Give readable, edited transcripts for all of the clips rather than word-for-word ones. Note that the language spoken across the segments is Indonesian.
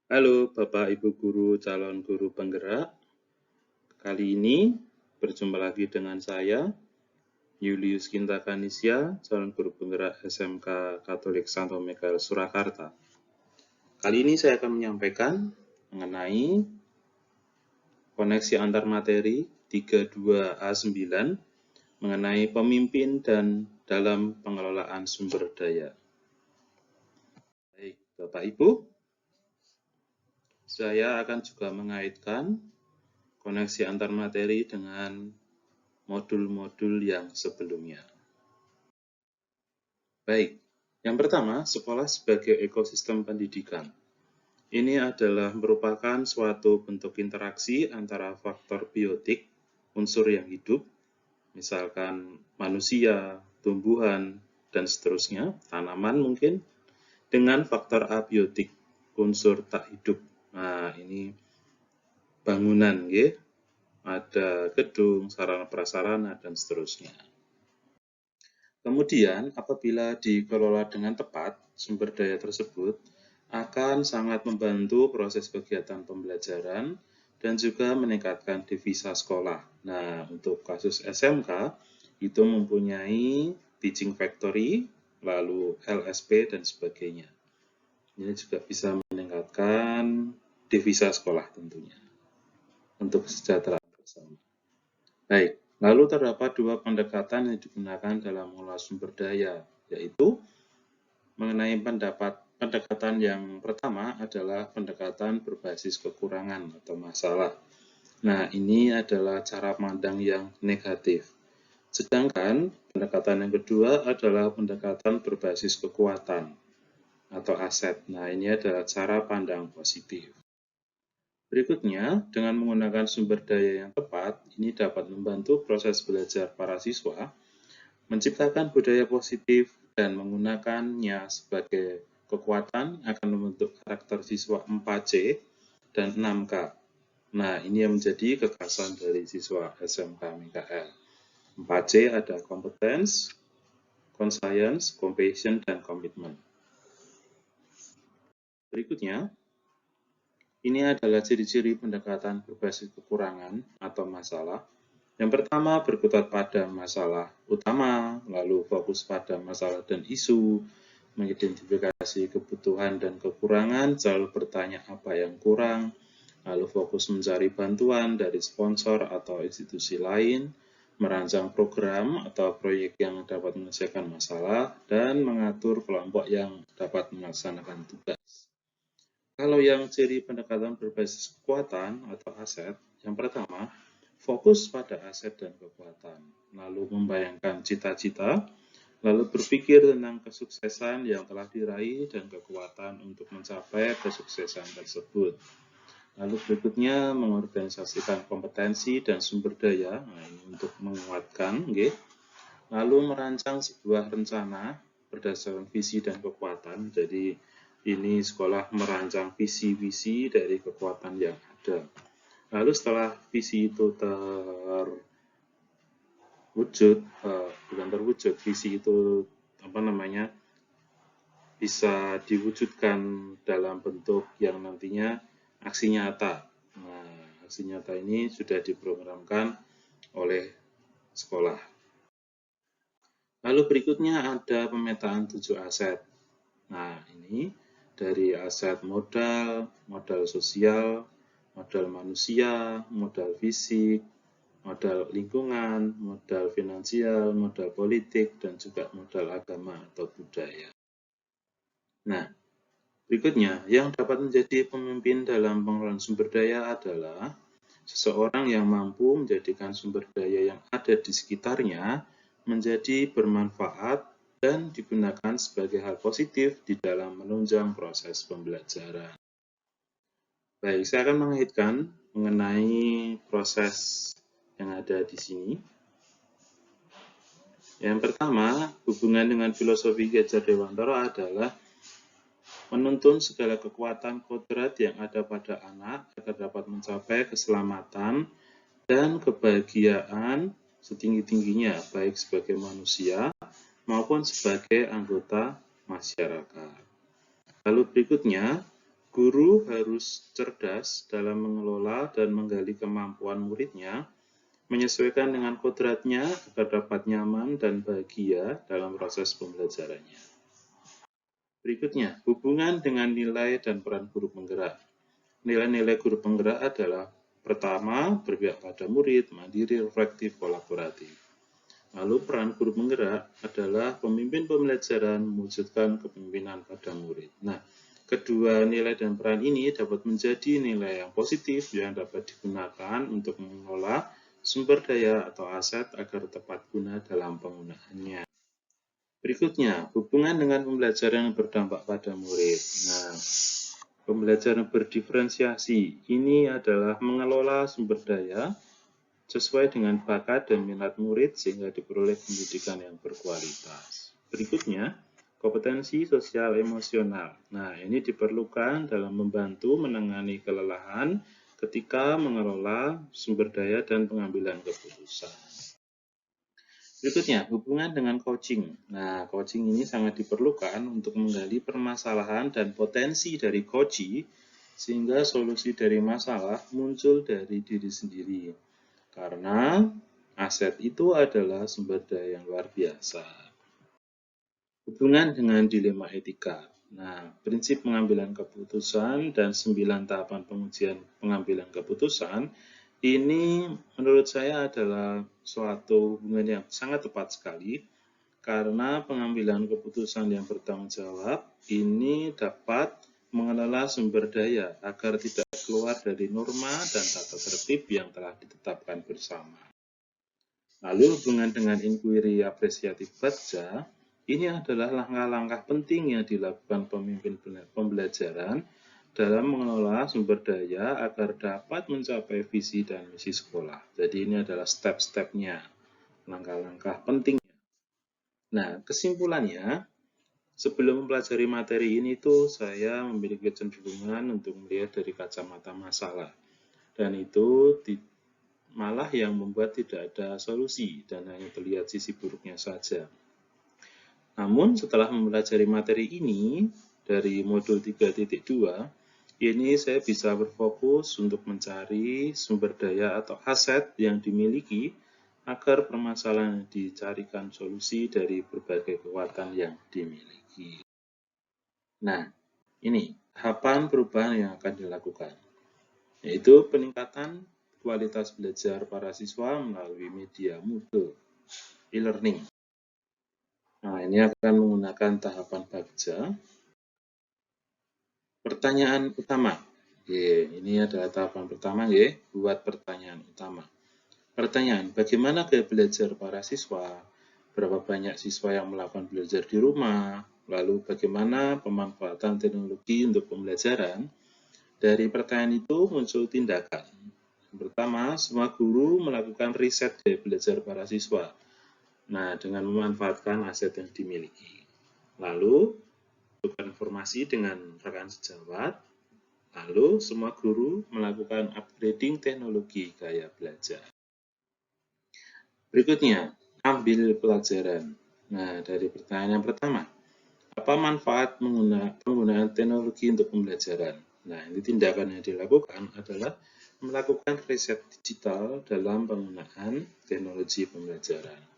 Halo Bapak Ibu Guru calon guru penggerak. Kali ini berjumpa lagi dengan saya, Julius Kinta Kanisya, calon guru penggerak SMK Katolik Santo Mikael Surakarta. Kali ini saya akan menyampaikan mengenai koneksi antar materi 32A9 mengenai pemimpin dan dalam pengelolaan sumber daya. Baik, Bapak Ibu, saya akan juga mengaitkan koneksi antar materi dengan modul-modul yang sebelumnya. Baik, yang pertama, sekolah sebagai ekosistem pendidikan. Ini adalah merupakan suatu bentuk interaksi antara faktor biotik, unsur yang hidup, misalkan manusia, tumbuhan, dan seterusnya, tanaman mungkin, dengan faktor abiotik, unsur tak hidup. Nah, ini bangunan, ya. Ada gedung, sarana prasarana, dan seterusnya. Kemudian, apabila dikelola dengan tepat, sumber daya tersebut akan sangat membantu proses kegiatan pembelajaran dan juga meningkatkan devisa sekolah. Nah, untuk kasus SMK, itu mempunyai teaching factory, lalu LSP, dan sebagainya. Ini juga bisa meningkatkan devisa sekolah tentunya, untuk kesejahteraan bersama. Baik, lalu terdapat dua pendekatan yang digunakan dalam mengelola sumber daya, yaitu mengenai pendekatan yang pertama adalah pendekatan berbasis kekurangan atau masalah. Nah, ini adalah cara pandang yang negatif. Sedangkan pendekatan yang kedua adalah pendekatan berbasis kekuatan atau aset. Nah, ini adalah cara pandang positif. Berikutnya, dengan menggunakan sumber daya yang tepat, ini dapat membantu proses belajar para siswa, menciptakan budaya positif, dan menggunakannya sebagai kekuatan akan membentuk karakter siswa 4C dan 6K. Nah, ini yang menjadi kekhasan dari siswa SMK Mikael. 4C ada competence, conscience, compassion, dan commitment. Berikutnya, ini adalah ciri-ciri pendekatan berbasis kekurangan atau masalah. Yang pertama, berkutat pada masalah utama, lalu fokus pada masalah dan isu, mengidentifikasi kebutuhan dan kekurangan, selalu bertanya apa yang kurang, lalu fokus mencari bantuan dari sponsor atau institusi lain, merancang program atau proyek yang dapat menyelesaikan masalah, dan mengatur kelompok yang dapat melaksanakan tugas. Kalau yang ciri pendekatan berbasis kekuatan atau aset, yang pertama, fokus pada aset dan kekuatan, lalu membayangkan cita-cita, lalu berpikir tentang kesuksesan yang telah diraih dan kekuatan untuk mencapai kesuksesan tersebut. Lalu berikutnya, mengorganisasikan kompetensi dan sumber daya, nah ini untuk menguatkan, okay. Lalu merancang sebuah rencana berdasarkan visi dan kekuatan. Jadi ini sekolah merancang visi-visi dari kekuatan yang ada. Lalu setelah visi itu visi itu bisa diwujudkan dalam bentuk yang nantinya aksi nyata. Nah, aksi nyata ini sudah diprogramkan oleh sekolah. Lalu berikutnya ada pemetaan 7 aset. Nah, ini dari aset modal, modal sosial, modal manusia, modal fisik, modal lingkungan, modal finansial, modal politik, dan juga modal agama atau budaya. Nah, berikutnya, yang dapat menjadi pemimpin dalam pengelolaan sumber daya adalah seseorang yang mampu menjadikan sumber daya yang ada di sekitarnya menjadi bermanfaat dan digunakan sebagai hal positif di dalam menunjang proses pembelajaran. Baik, saya akan mengaitkan mengenai proses yang ada di sini. Yang pertama, hubungan dengan filosofi Ki Hajar Dewantara adalah menuntun segala kekuatan kodrat yang ada pada anak agar dapat mencapai keselamatan dan kebahagiaan setinggi-tingginya, baik sebagai manusia maupun sebagai anggota masyarakat. Lalu berikutnya, Guru harus cerdas dalam mengelola dan menggali kemampuan muridnya, menyesuaikan dengan kodratnya agar dapat nyaman dan bahagia dalam proses pembelajarannya. Berikutnya, hubungan dengan nilai dan peran guru penggerak. Nilai-nilai guru penggerak adalah pertama, berpihak pada murid, mandiri, reflektif, kolaboratif. Lalu peran guru penggerak adalah pemimpin pembelajaran mewujudkan kepemimpinan pada murid. Nah, kedua nilai dan peran ini dapat menjadi nilai yang positif yang dapat digunakan untuk mengelola sumber daya atau aset agar tepat guna dalam penggunaannya. Berikutnya, hubungan dengan pembelajaran yang berdampak pada murid. Nah, pembelajaran berdiferensiasi ini adalah mengelola sumber daya sesuai dengan bakat dan minat murid sehingga diperoleh pendidikan yang berkualitas. Berikutnya, kompetensi sosial emosional. Nah, ini diperlukan dalam membantu menangani kelelahan ketika mengelola sumber daya dan pengambilan keputusan. Berikutnya, hubungan dengan coaching. Nah, coaching ini sangat diperlukan untuk menggali permasalahan dan potensi dari coachee sehingga solusi dari masalah muncul dari diri sendiri. Karena aset itu adalah sumber daya yang luar biasa. Hubungan dengan dilema etika. Nah, prinsip pengambilan keputusan dan 9 tahapan pengujian pengambilan keputusan ini menurut saya adalah suatu hubungan yang sangat tepat sekali karena pengambilan keputusan yang bertanggung jawab ini dapat mengelola sumber daya agar tidak keluar dari norma dan tata tertib yang telah ditetapkan bersama. Lalu hubungan dengan inquiry apresiatif baca, ini adalah langkah-langkah penting yang dilakukan pemimpin pembelajaran dalam mengelola sumber daya agar dapat mencapai visi dan misi sekolah. Jadi ini adalah step-stepnya, langkah-langkah pentingnya. Nah, kesimpulannya, sebelum mempelajari materi ini tuh saya memiliki kecenderungan untuk melihat dari kacamata masalah. Dan itu malah yang membuat tidak ada solusi dan hanya terlihat sisi buruknya saja. Namun setelah mempelajari materi ini dari modul 3.2, ini saya bisa berfokus untuk mencari sumber daya atau aset yang dimiliki agar permasalahan dicarikan solusi dari berbagai kekuatan yang dimiliki. Nah, ini tahapan perubahan yang akan dilakukan, yaitu peningkatan kualitas belajar para siswa melalui media Moodle e-learning. Nah, ini akan menggunakan tahapan bagja. Pertanyaan utama. Ini adalah tahapan pertama, buat pertanyaan utama. Pertanyaan, bagaimana gaya belajar para siswa? Berapa banyak siswa yang melakukan belajar di rumah? Lalu bagaimana pemanfaatan teknologi untuk pembelajaran? Dari pertanyaan itu muncul tindakan. Yang pertama, semua guru melakukan riset gaya belajar para siswa. Nah, dengan memanfaatkan aset yang dimiliki. Lalu, tukar informasi dengan rekan sejawat. Lalu, semua guru melakukan upgrading teknologi gaya belajar. Berikutnya, ambil pelajaran. Nah, dari pertanyaan yang pertama, apa manfaat penggunaan teknologi untuk pembelajaran? Nah, ini tindakan yang dilakukan adalah melakukan riset digital dalam penggunaan teknologi pembelajaran.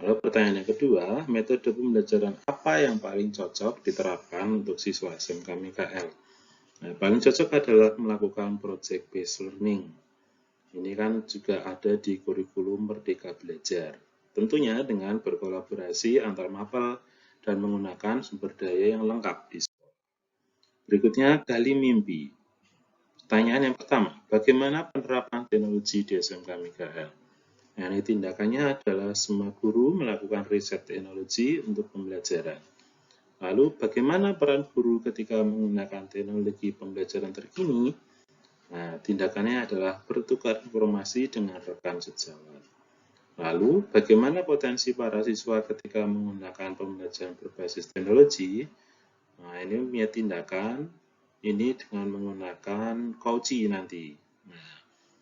Lalu pertanyaan yang kedua, metode pembelajaran apa yang paling cocok diterapkan untuk siswa SMK Mikael? Nah, paling cocok adalah melakukan project based learning. Ini kan juga ada di kurikulum Merdeka Belajar. Tentunya dengan berkolaborasi antar mapel dan menggunakan sumber daya yang lengkap di sekolah. Berikutnya, gali mimpi. Pertanyaan yang pertama, bagaimana penerapan teknologi di SMK Mikael? Nah, ini tindakannya adalah semua guru melakukan riset teknologi untuk pembelajaran. Lalu, bagaimana peran guru ketika menggunakan teknologi pembelajaran terkini? Nah, tindakannya adalah bertukar informasi dengan rekan sejawat. Lalu, bagaimana potensi para siswa ketika menggunakan pembelajaran berbasis teknologi? Nah, ini punya tindakan ini dengan menggunakan coaching nanti. Nah,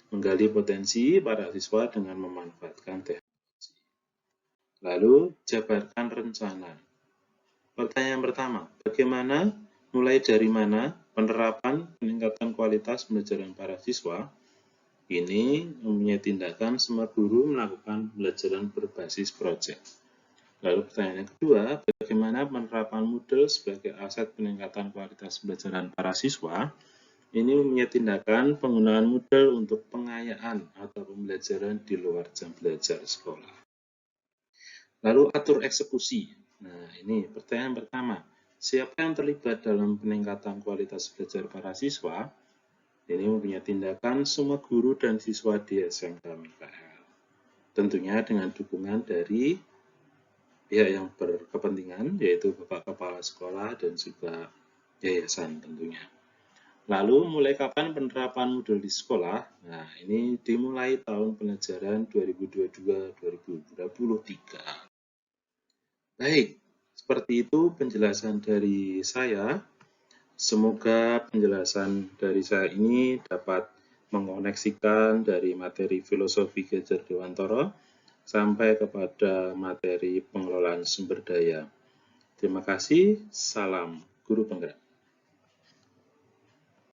menggali potensi para siswa dengan memanfaatkan teknologi. Lalu, jabarkan rencana. Pertanyaan pertama, bagaimana, mulai dari mana Penerapan peningkatan kualitas pembelajaran para siswa ini mempunyai tindakan semua guru melakukan pembelajaran berbasis proyek. Lalu pertanyaan yang kedua, bagaimana penerapan Moodle sebagai aset peningkatan kualitas pembelajaran para siswa? Ini mempunyai tindakan penggunaan Moodle untuk pengayaan atau pembelajaran di luar jam belajar sekolah. Lalu atur eksekusi. Nah, ini pertanyaan pertama. Siapa yang terlibat dalam peningkatan kualitas belajar para siswa? Ini mempunyai tindakan semua guru dan siswa di SMK Mikael. Tentunya dengan dukungan dari pihak yang berkepentingan, yaitu Bapak Kepala Sekolah dan juga yayasan tentunya. Lalu mulai kapan penerapan Moodle di sekolah? Nah, ini dimulai tahun pelajaran 2022-2023. Baik, seperti itu penjelasan dari saya. Semoga penjelasan dari saya ini dapat mengoneksikan dari materi filosofi Gadget Dewantoro sampai kepada materi pengelolaan sumber daya. Terima kasih, salam guru penggerak.